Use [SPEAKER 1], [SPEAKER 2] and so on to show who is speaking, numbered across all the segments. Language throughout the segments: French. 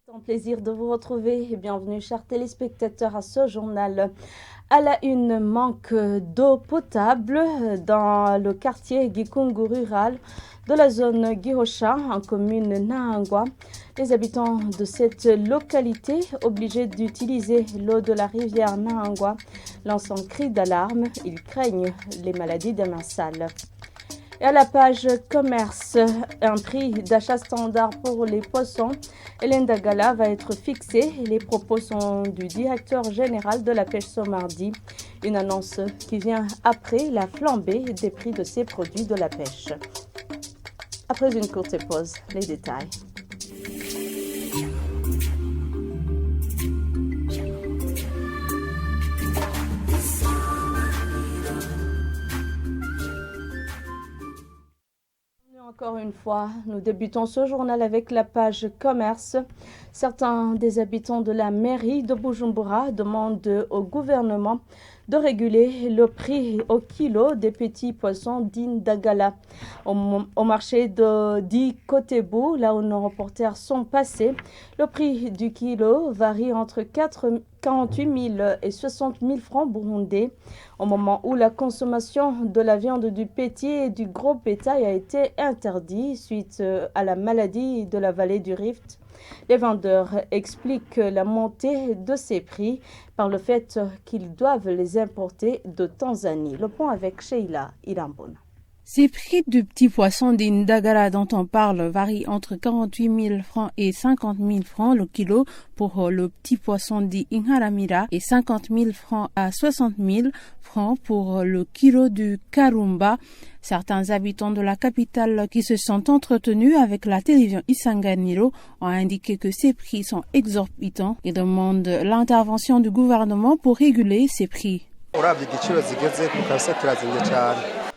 [SPEAKER 1] C'est un plaisir de vous retrouver et bienvenue chers téléspectateurs à ce journal. À la une, manque d'eau potable dans le quartier Gikungu rural de la zone Gihosha en commune Nahangwa. Les habitants de cette localité, obligés d'utiliser l'eau de la rivière Nahangwa, lancent un cri d'alarme. Ils craignent les maladies démentielles. Et à la page commerce, un prix d'achat standard pour les poissons et l'indagala va être fixé. Les propos sont du directeur général de la pêche ce mardi. Une annonce qui vient après la flambée des prix de ces produits de la pêche. Après une courte pause, les détails. Encore une fois, nous débutons ce journal avec la page commerce. Certains des habitants de la mairie de Bujumbura demandent au gouvernement de réguler le prix au kilo des petits poissons d'Indagala. Au marché de d'Ikotebu, là où nos reporters sont passés, le prix du kilo varie entre 48 000 et 60 000 francs burundais. Au moment où la consommation de la viande du petit et du gros bétail a été interdite suite à la maladie de la vallée du Rift, les vendeurs expliquent la montée de ces prix par le fait qu'ils doivent les importer de Tanzanie. Le point avec Sheila Irambona.
[SPEAKER 2] Ces prix du petit poisson d'Indagala dont on parle varient entre 48 000 francs et 50 000 francs le kilo pour le petit poisson d'Inharamira et 50 000 francs à 60 000 francs pour le kilo du Karumba. Certains habitants de la capitale qui se sont entretenus avec la télévision Isanganiro ont indiqué que ces prix sont exorbitants et demandent l'intervention du gouvernement pour réguler ces prix.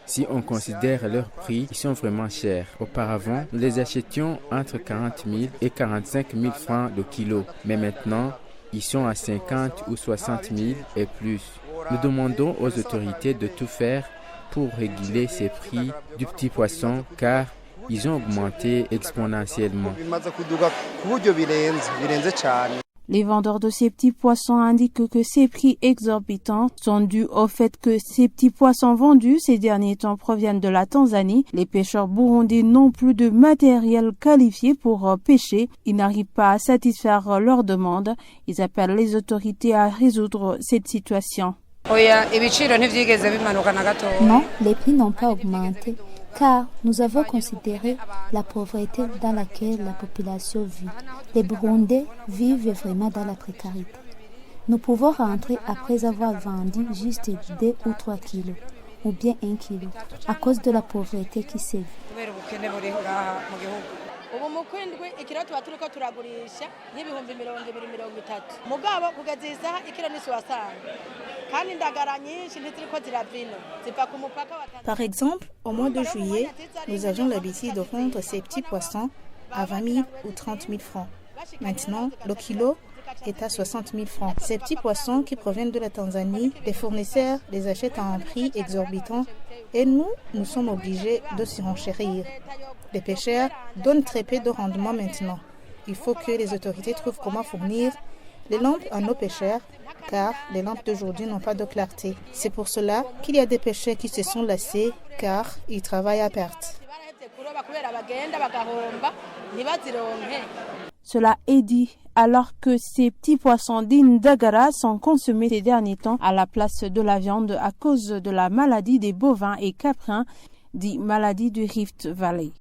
[SPEAKER 3] Si on considère leurs prix, ils sont vraiment chers. Auparavant, nous les achetions entre 40 000 et 45 000 francs le kilo. Mais maintenant, ils sont à 50 ou 60 000 et plus. Nous demandons aux autorités de tout faire pour réguler ces prix du petit poisson car ils ont augmenté exponentiellement.
[SPEAKER 2] Les vendeurs de ces petits poissons indiquent que ces prix exorbitants sont dus au fait que ces petits poissons vendus ces derniers temps proviennent de la Tanzanie. Les pêcheurs burundais n'ont plus de matériel qualifié pour pêcher. Ils n'arrivent pas à satisfaire leurs demandes. Ils appellent les autorités à résoudre cette situation.
[SPEAKER 4] Non,
[SPEAKER 5] les prix n'ont pas augmenté car nous avons considéré la pauvreté dans laquelle la population vit. Les Burundais vivent vraiment dans la précarité. Nous pouvons rentrer après avoir vendu juste 2 ou 3 kilos, ou bien 1 kilo, à cause de la pauvreté qui sévit.
[SPEAKER 6] Par exemple, au mois de juillet, nous avions l'habitude de vendre ces petits poissons à 20 000 ou 30 000 francs. Maintenant, le kilo est à 60 000 francs. Ces petits poissons qui proviennent de la Tanzanie, les fournisseurs les achètent à un prix exorbitant et nous sommes obligés de surenchérir. Les pêcheurs donnent très peu de rendement maintenant. Il faut que les autorités trouvent comment fournir les lampes à nos pêcheurs car les lampes d'aujourd'hui n'ont pas de clarté. C'est pour cela qu'il y a des pêcheurs qui se sont lassés car ils travaillent à perte.
[SPEAKER 2] Cela est dit alors que ces petits poissons d'Indagara sont consommés ces derniers temps à la place de la viande à cause de la maladie des bovins et caprins, dit maladie du Rift Valley.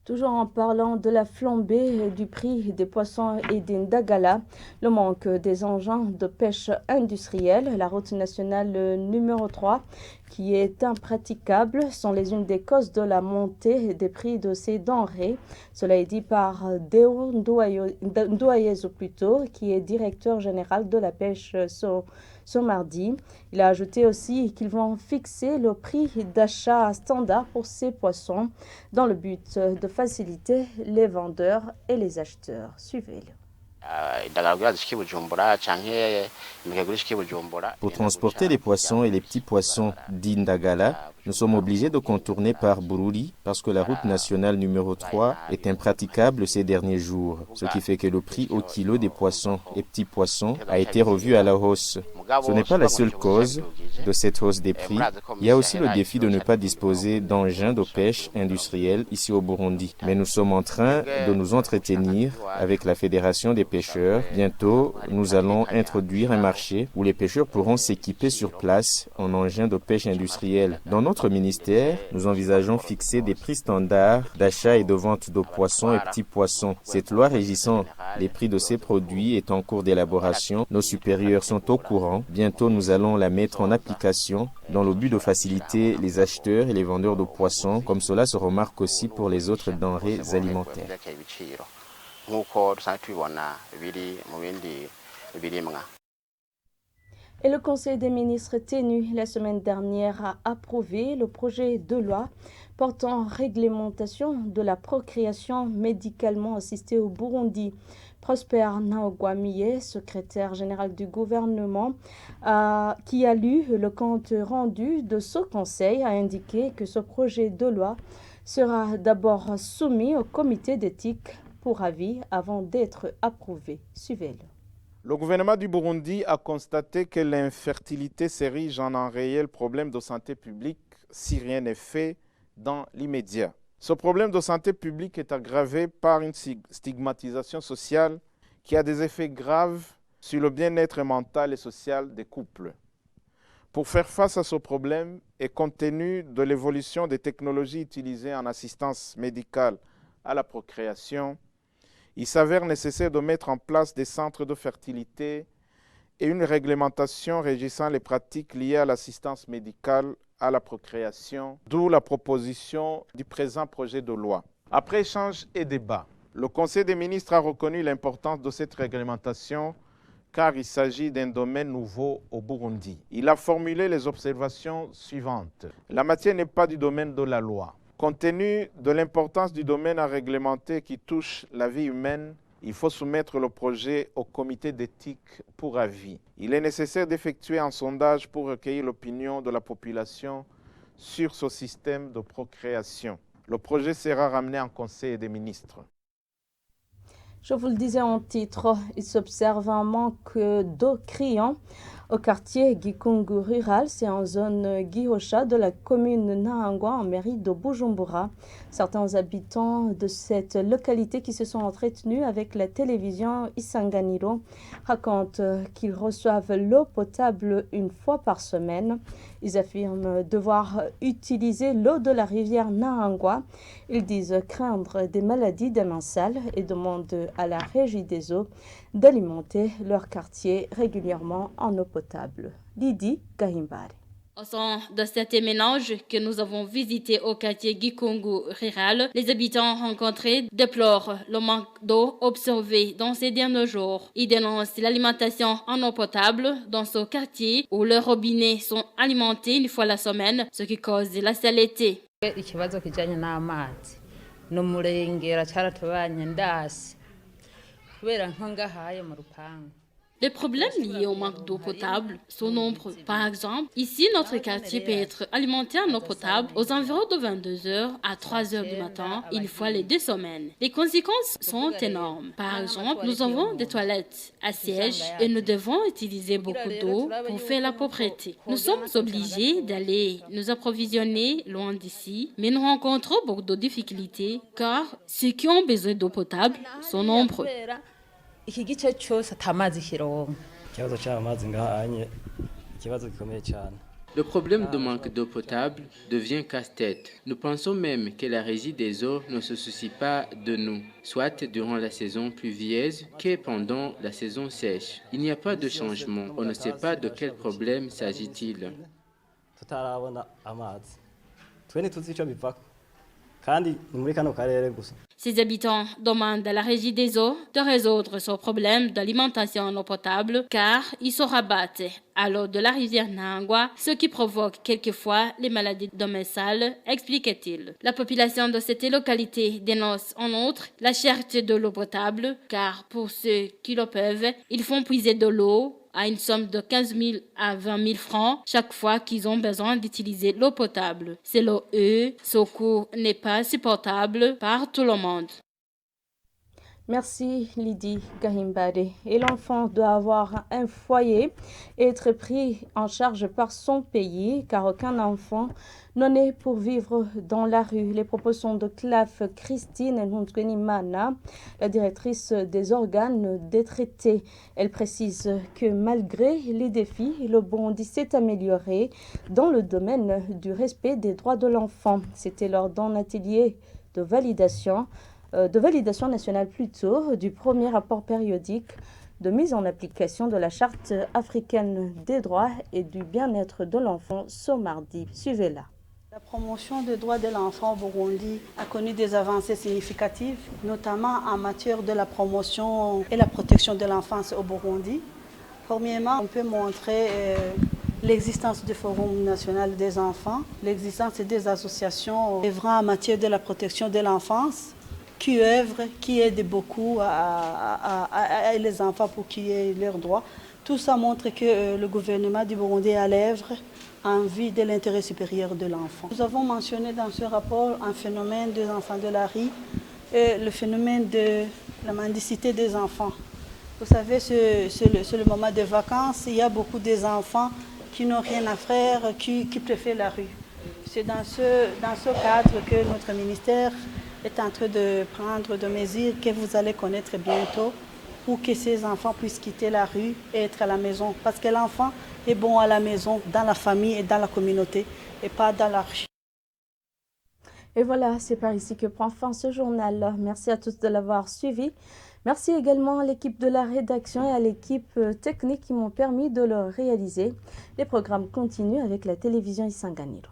[SPEAKER 1] Toujours en parlant de la flambée du prix des poissons et des ndagala, le manque des engins de pêche industrielle, la route nationale numéro 3, qui est impraticable, sont les unes des causes de la montée des prix de ces denrées. Cela est dit par Deo Ndouayezo plutôt, qui est directeur général de la pêche ce mardi. Il a ajouté aussi qu'ils vont fixer le prix d'achat standard pour ces poissons dans le but de faciliter les vendeurs et les acheteurs. Suivez-le.
[SPEAKER 7] Pour transporter les poissons et les petits poissons d'Indagala,
[SPEAKER 4] Nous sommes obligés de contourner par Bururi parce que la route nationale numéro 3 est impraticable ces derniers jours, ce qui fait que le prix au kilo des poissons et petits poissons a été revu à la hausse. Ce n'est pas la seule cause de cette hausse des prix. Il y a aussi le défi de ne pas disposer d'engins de pêche industriels ici au Burundi. Mais nous sommes en train de nous entretenir avec la Fédération des pêcheurs. Bientôt, nous allons introduire un marché où les pêcheurs pourront s'équiper sur place en engins de pêche industriels. Dans notre ministère, nous envisageons fixer des prix standards d'achat et de vente de poissons et petits poissons. Cette loi régissant les prix de ces produits est en cours d'élaboration. Nos supérieurs sont au courant. Bientôt, nous allons la mettre en application dans le but de faciliter les acheteurs et les vendeurs de poissons, comme cela se remarque aussi pour les autres denrées alimentaires.
[SPEAKER 1] Et le Conseil des ministres tenu la semaine dernière a approuvé le projet de loi portant réglementation de la procréation médicalement assistée au Burundi. Prosper Ntahogwamiye, secrétaire général du gouvernement, qui a lu le compte rendu de ce conseil, a indiqué que ce projet de loi sera d'abord soumis au comité d'éthique pour avis avant d'être approuvé. Suivez-le.
[SPEAKER 7] Le gouvernement du Burundi a constaté que l'infertilité s'érige en un réel problème de santé publique si rien n'est fait dans l'immédiat. Ce problème de santé publique est aggravé par une stigmatisation sociale qui a des effets graves sur le bien-être mental et social des couples. Pour faire face à ce problème et compte tenu de l'évolution des technologies utilisées en assistance médicale à la procréation, il s'avère nécessaire de mettre en place des centres de fertilité et une réglementation régissant les pratiques liées à l'assistance médicale à la procréation, d'où la proposition du présent projet de loi. Après échange et débat, le Conseil des ministres a reconnu l'importance de cette réglementation car il s'agit d'un domaine nouveau au Burundi. Il a formulé les observations suivantes. La matière n'est pas du domaine de la loi. Compte tenu de l'importance du domaine à réglementer qui touche la vie humaine, il faut soumettre le projet au comité d'éthique pour avis. Il est nécessaire d'effectuer un sondage pour recueillir l'opinion de la population sur ce système de procréation. Le projet sera ramené en Conseil des ministres.
[SPEAKER 1] Je vous le disais en titre, il s'observe un manque d'eau criant au quartier Gikungu rural, c'est en zone Gihosha de la commune Nahangwa en mairie de Bujumbura. Certains habitants de cette localité qui se sont entretenus avec la télévision Isanganiro racontent qu'ils reçoivent l'eau potable une fois par semaine. Ils affirment devoir utiliser l'eau de la rivière Nahangwa. Ils disent craindre des maladies des mains sales et demandent à la Régie des eaux d'alimenter leur quartier régulièrement en eau potable. Lydie Gahimbare.
[SPEAKER 8] Au sein de cet ménage que nous avons visité au quartier Gikungu rural, les habitants rencontrés déplorent le manque d'eau observé dans ces derniers jours. Ils dénoncent l'alimentation en eau potable dans ce quartier où leurs robinets sont alimentés une fois la semaine, ce qui cause la saleté. Les problèmes liés au manque d'eau potable sont nombreux. Par exemple, ici, notre quartier peut être alimenté en eau potable aux environs de 22h à 3h du matin, une fois les 2 semaines. Les conséquences sont énormes. Par exemple, nous avons des toilettes à siège et nous devons utiliser beaucoup d'eau pour faire la propreté. Nous sommes obligés d'aller nous approvisionner loin d'ici, mais nous rencontrons beaucoup de difficultés car ceux qui ont besoin d'eau potable sont nombreux.
[SPEAKER 3] Le problème de manque d'eau potable devient casse-tête. Nous pensons même que la Régie des eaux ne se soucie pas de nous, soit durant la saison pluvieuse que pendant la saison sèche. Il n'y a pas de changement. On ne sait pas de quel problème s'agit-il.
[SPEAKER 8] Ces habitants demandent à la Régie des eaux de résoudre ce problème d'alimentation en eau potable car ils se rabattent à l'eau de la rivière Nahangwa, ce qui provoque quelquefois les maladies de mains sales, explique-t-il. La population de cette localité dénonce en outre la cherté de l'eau potable car pour ceux qui le peuvent, ils font puiser de l'eau à une somme de 15 000 à 20 000 francs chaque fois qu'ils ont besoin d'utiliser l'eau potable. Selon eux, ce coût n'est pas supportable par tout le monde.
[SPEAKER 1] Merci Lydie Gahimbade. Et l'enfant doit avoir un foyer et être pris en charge par son pays, car aucun enfant n'en est pour vivre dans la rue. Les propos sont de CLAF Christine Ntuenimana, la directrice des organes des traités. Elle précise que malgré les défis, le Burundi s'est amélioré dans le domaine du respect des droits de l'enfant. C'était lors d'un atelier de validation nationale du premier rapport périodique de mise en application de la Charte africaine des droits et du bien-être de l'enfant ce mardi. Suivez-la.
[SPEAKER 9] La promotion des droits de l'enfant au Burundi a connu des avancées significatives, notamment en matière de la promotion et la protection de l'enfance au Burundi. Premièrement, on peut montrer l'existence du Forum national des enfants, l'existence des associations œuvrant en matière de la protection de l'enfance, qui œuvrent, qui aident beaucoup à les enfants pour qu'ils aient leurs droits. Tout ça montre que le gouvernement du Burundi est à l'œuvre en vue de l'intérêt supérieur de l'enfant. Nous avons mentionné dans ce rapport un phénomène des enfants de la rue, le phénomène de la mendicité des enfants. Vous savez, c'est le moment des vacances, il y a beaucoup d'enfants qui n'ont rien à faire, qui préfèrent la rue. C'est dans ce cadre que notre ministère est en train de prendre des mesures que vous allez connaître bientôt pour que ces enfants puissent quitter la rue et être à la maison. Parce que l'enfant est bon à la maison, dans la famille et dans la communauté, et pas dans la rue.
[SPEAKER 1] Et voilà, c'est par ici que prend fin ce journal. Merci à tous de l'avoir suivi. Merci également à l'équipe de la rédaction et à l'équipe technique qui m'ont permis de le réaliser. Les programmes continuent avec la télévision Isanganiro.